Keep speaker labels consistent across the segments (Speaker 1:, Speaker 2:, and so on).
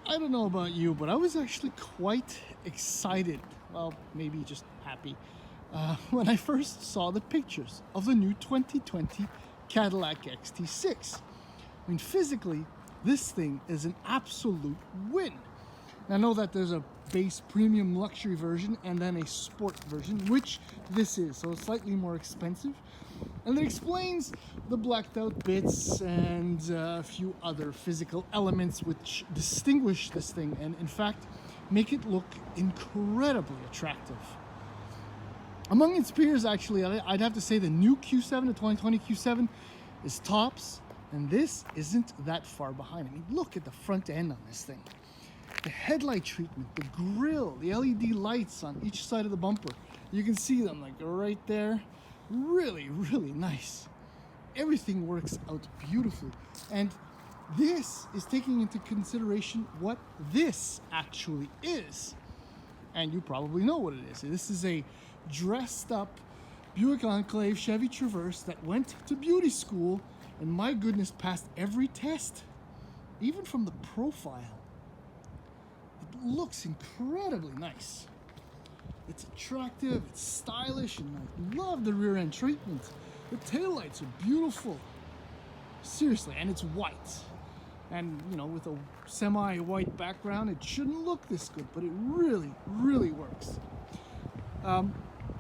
Speaker 1: I don't know about you, but I was actually quite excited, well, maybe just happy, when I first saw the pictures of the new 2020 Cadillac XT6. I mean, physically, this thing is an absolute win. I know that there's a base premium luxury version and then a sport version, which this is, so it's slightly more expensive. And it explains the blacked out bits and a few other physical elements which distinguish this thing and in fact make it look incredibly attractive. Among its peers, actually, I'd have to say the new Q7, the 2020 Q7 is tops, and this isn't that far behind. I mean, look at the front end on this thing. The headlight treatment, the grille, the LED lights on each side of the bumper. You can see them like right there. Really, really nice. Everything works out beautifully. And this is taking into consideration what this actually is. And you probably know what it is. This is a dressed up Buick Enclave Chevy Traverse that went to beauty school and my goodness passed every test, even from the profile. It looks incredibly nice. It's attractive, it's stylish, and I love the rear end treatment. The taillights are beautiful. Seriously, and it's white. And you know, with a semi-white background, it shouldn't look this good, but it really, really works.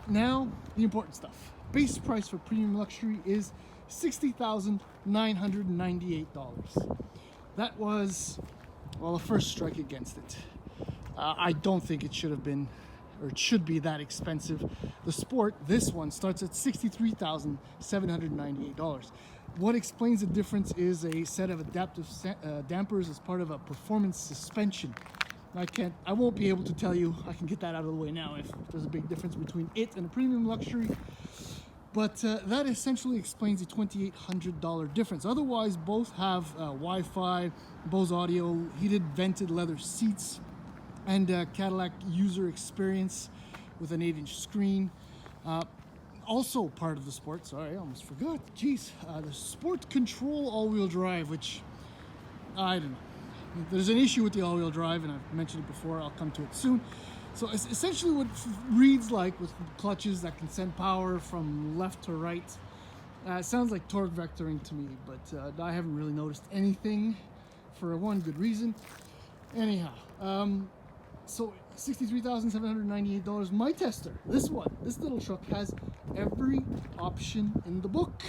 Speaker 1: Now, the important stuff. Base price for premium luxury is $60,998. That was, well, the first strike against it. I don't think it should have been, or it should be that expensive. The Sport, this one, starts at $63,798. What explains the difference is a set of adaptive dampers as part of a performance suspension. I won't be able to tell you, I can get that out of the way now if there's a big difference between it and a premium luxury. But that essentially explains the $2,800 difference. Otherwise, both have Wi-Fi, Bose audio, heated vented leather seats, and Cadillac user experience with an 8-inch screen. Also part of the Sport, sorry, I almost forgot. Geez, the Sport Control all-wheel drive, which I don't know. There's an issue with the all-wheel drive, and I've mentioned it before. I'll come to it soon. So it's essentially what it reads like with clutches that can send power from left to right. It sounds like torque vectoring to me, but I haven't really noticed anything for one good reason. Anyhow, so $63,798. My tester, this little truck has every option in the book.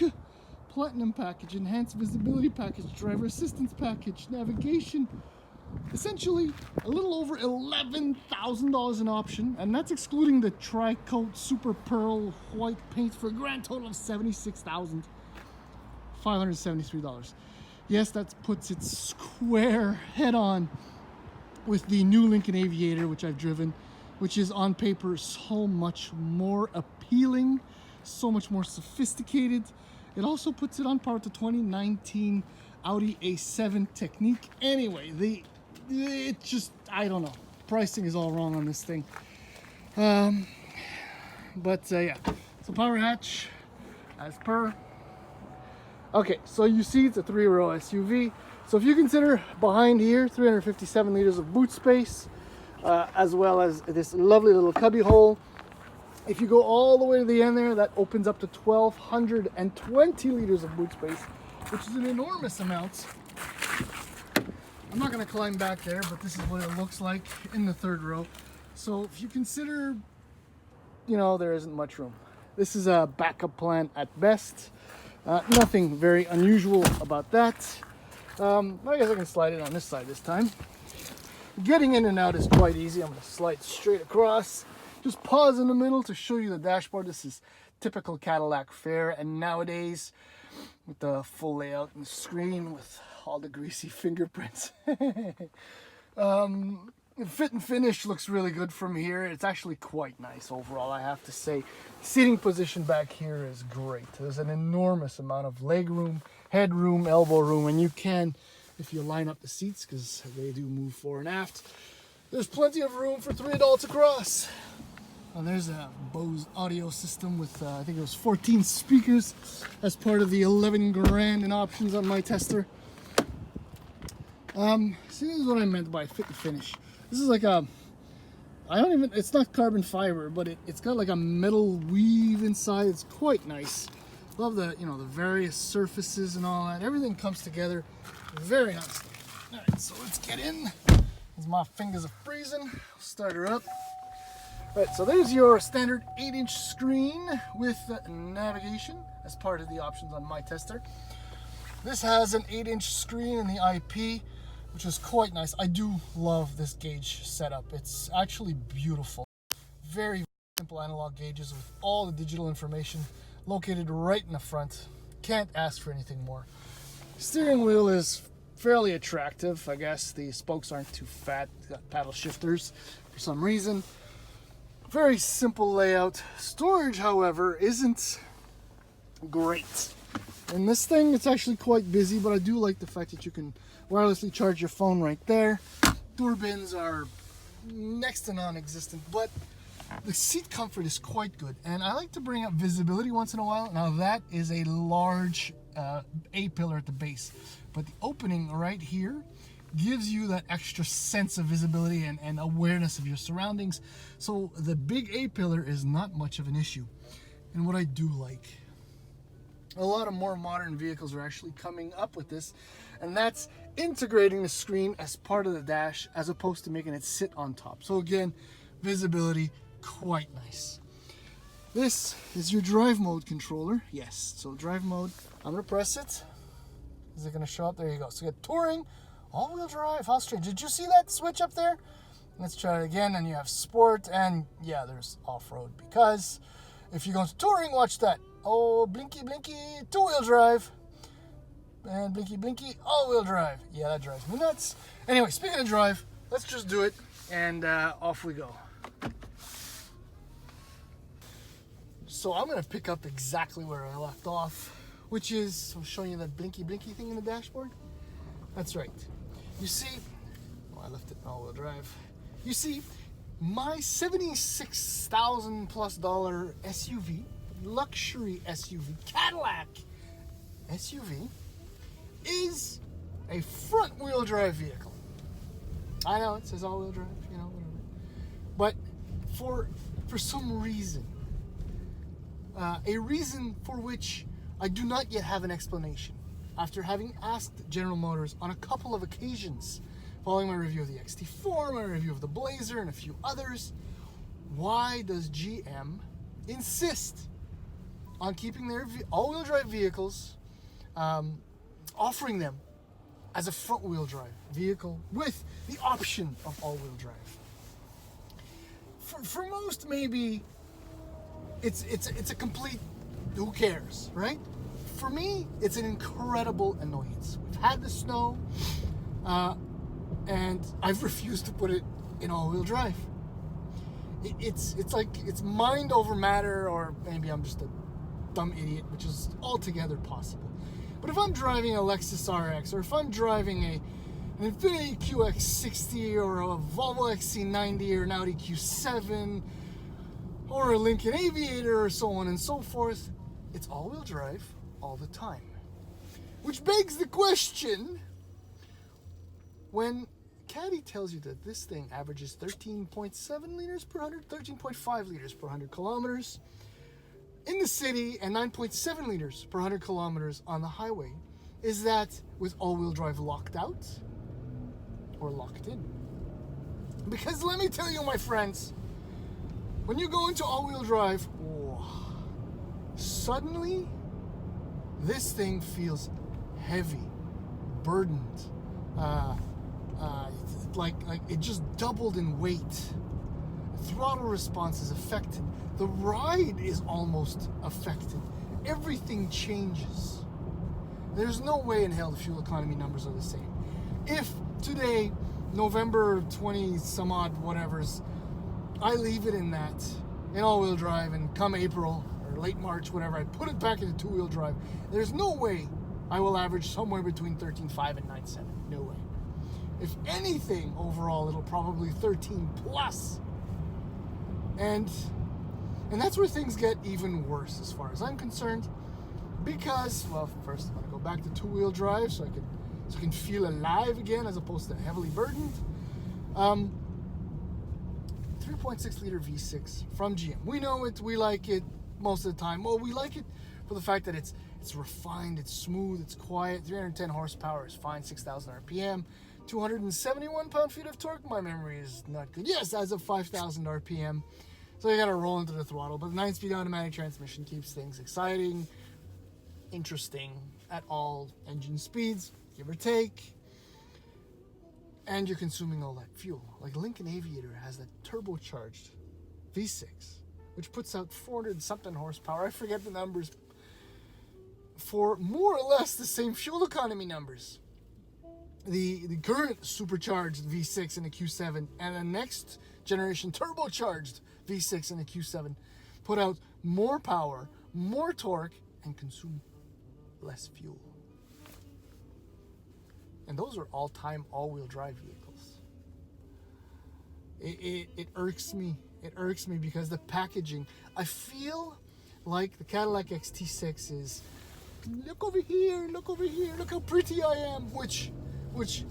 Speaker 1: Platinum package, enhanced visibility package, driver assistance package, navigation. Essentially, a little over $11,000 an option, and that's excluding the tri-coat super pearl white paint for a grand total of $76,573. Yes, that puts it square head on with the new Lincoln Aviator, which I've driven, which is on paper so much more appealing, so much more sophisticated. It also puts it on par with the 2019 Audi A7 Technique. Anyway, it just, I don't know. Pricing is all wrong on this thing. Yeah. So power hatch, as per. Okay, so you see it's a 3-row SUV. So if you consider behind here, 357 liters of boot space, as well as this lovely little cubby hole. If you go all the way to the end there, that opens up to 1,220 liters of boot space, which is an enormous amount. I'm not going to climb back there, but this is what it looks like in the 3rd row. So if you consider, you know, there isn't much room. This is a backup plan at best. Nothing very unusual about that. I guess I can slide it on this side this time. Getting in and out is quite easy. I'm going to slide straight across. Just pause in the middle to show you the dashboard. This is typical Cadillac fare, and nowadays with the full layout and the screen with all the greasy fingerprints. Fit and finish looks really good from here. It's actually quite nice overall, I have to say. Seating position back here is great. There's an enormous amount of leg room, head room, elbow room, and you can, if you line up the seats, because they do move fore and aft, there's plenty of room for 3 adults across. And there's a Bose audio system with, I think it was 14 speakers as part of the 11 grand in options on my tester. See, this is what I meant by fit and finish. This is like a, it's not carbon fiber, but it's got like a metal weave inside. It's quite nice. Love the, the various surfaces and all that. Everything comes together very nicely. All right, so let's get in. As my fingers are freezing, I'll start her up. All right, so there's your standard 8-inch screen with navigation as part of the options on my tester. This has an 8-inch screen in the IP, which is quite nice. I do love this gauge setup. It's actually beautiful. Very simple analog gauges with all the digital information located right in the front. Can't ask for anything more. Steering wheel is fairly attractive. I guess the spokes aren't too fat. Got paddle shifters for some reason. Very simple layout. Storage, however, isn't great. And this thing, it's actually quite busy, but I do like the fact that you can wirelessly charge your phone right there. Door bins are next to non-existent, but the seat comfort is quite good. And I like to bring up visibility once in a while. Now that is a large A-pillar at the base, but the opening right here gives you that extra sense of visibility and awareness of your surroundings. So the big A-pillar is not much of an issue. And what I do like, a lot of more modern vehicles are actually coming up with this, and that's integrating the screen as part of the dash as opposed to making it sit on top. So again, visibility, quite nice. This is your drive mode controller. Yes, so drive mode, I'm gonna press it. Is it gonna show up? There you go. So you got touring, all-wheel drive. How strange. Did you see that switch up there? Let's try it again, and you have sport, and yeah, there's off-road, because if you go to touring, watch that. Oh, blinky, blinky, two-wheel drive. And blinky, blinky, all-wheel drive. Yeah, that drives me nuts. Anyway, speaking of drive, let's just do it, and off we go. So I'm going to pick up exactly where I left off, which is, I'm showing you that blinky, blinky thing in the dashboard. That's right. You see, I left it in all-wheel drive. You see, my $76,000+ SUV, luxury SUV, Cadillac SUV, is a front-wheel drive vehicle. I know it says all-wheel drive, whatever. But for some reason, a reason for which I do not yet have an explanation, after having asked General Motors on a couple of occasions, following my review of the XT4, my review of the Blazer, and a few others, why does GM insist on keeping their all-wheel drive vehicles, offering them as a front-wheel drive vehicle with the option of all-wheel drive? For most, maybe it's a complete who cares, right? For me, it's an incredible annoyance. We've had the snow, and I've refused to put it in all-wheel drive. It's like it's mind over matter, or maybe I'm just a dumb idiot, which is altogether possible. But if I'm driving a Lexus RX, or if I'm driving an Infiniti QX60, or a Volvo XC90, or an Audi Q7, or a Lincoln Aviator, or so on and so forth, it's all-wheel drive all the time. Which begs the question, when Caddy tells you that this thing averages 13.7 liters per 100, 13.5 liters per 100 kilometers in the city, and 9.7 liters per 100 kilometers on the highway, is that with all-wheel drive locked out or locked in? Because let me tell you, my friends, when you go into all-wheel drive, suddenly this thing feels heavy, burdened, like it just doubled in weight. Throttle response is affected. The ride is almost affected. Everything changes. There's no way in hell the fuel economy numbers are the same. If today, November 20 some odd whatevers, I leave it in all-wheel drive, and come April or late March, whatever, I put it back into two-wheel drive, there's no way I will average somewhere between 13.5 and 9.7. No way. If anything, overall, it'll probably 13 plus. And that's where things get even worse as far as I'm concerned, because, well, first I'm going to go back to two-wheel drive so I can so it can feel alive again as opposed to heavily burdened. 3.6 liter V6 from GM. We know it, we like it most of the time. Well, we like it for the fact that it's refined, it's smooth, it's quiet. 310 horsepower is fine, 6,000 RPM. 271 pound-feet of torque. My memory is not good. Yes, as of 5,000 RPM. So you gotta roll into the throttle. But the 9-speed automatic transmission keeps things exciting, interesting at all engine speeds, give or take. And you're consuming all that fuel. Like Lincoln Aviator has that turbocharged V6, which puts out 400 something horsepower. I forget the numbers. For more or less the same fuel economy numbers. The current supercharged V6 in the Q7 and the next generation turbocharged V6 in the Q7 put out more power, more torque, and consume less fuel. And those are all-time all-wheel drive vehicles. It irks me. It irks me because the packaging, I feel like the Cadillac XT6 is, look over here, look how pretty I am, which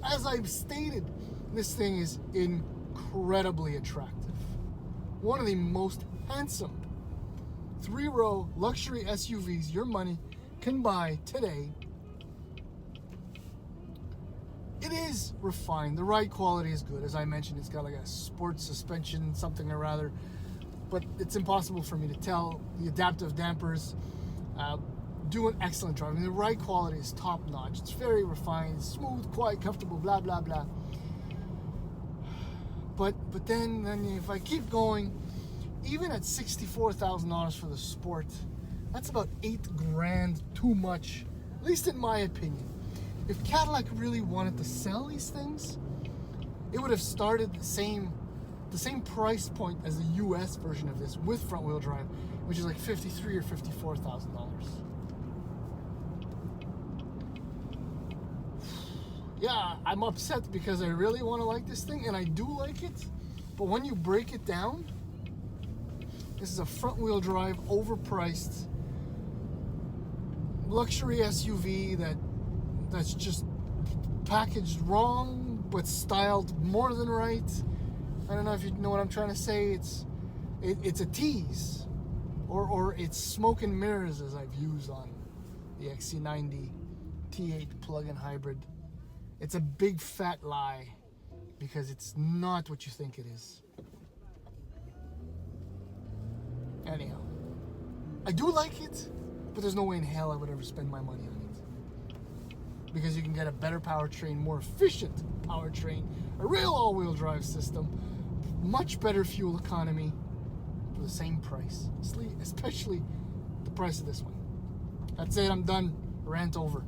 Speaker 1: as I've stated, this thing is incredibly attractive. One of the most handsome 3-row luxury SUVs your money can buy today. It is refined. The ride quality is good. As I mentioned, it's got like a sports suspension, something or rather, but it's impossible for me to tell. The adaptive dampers do an excellent driving. The ride quality is top notch. It's very refined, smooth, quiet, comfortable, blah, blah, blah. But then if I keep going, even at $64,000 for the Sport, that's about $8,000 too much, at least in my opinion. If Cadillac really wanted to sell these things, it would have started the same price point as the US version of this with front wheel drive, which is like $53,000 or $54,000. Yeah, I'm upset because I really want to like this thing, and I do like it, but when you break it down, this is a front wheel drive, overpriced luxury SUV that's just packaged wrong but styled more than right. I don't know if you know what I'm trying to say. It's a tease, or it's smoke and mirrors, as I've used on the XC90 T8 plug-in hybrid. It's a big fat lie because it's not what you think it is. Anyhow, I do like it, but there's no way in hell I would ever spend my money on it. Because you can get a better powertrain, more efficient powertrain, a real all-wheel drive system, much better fuel economy for the same price, especially the price of this one. That's it, I'm done. Rant over.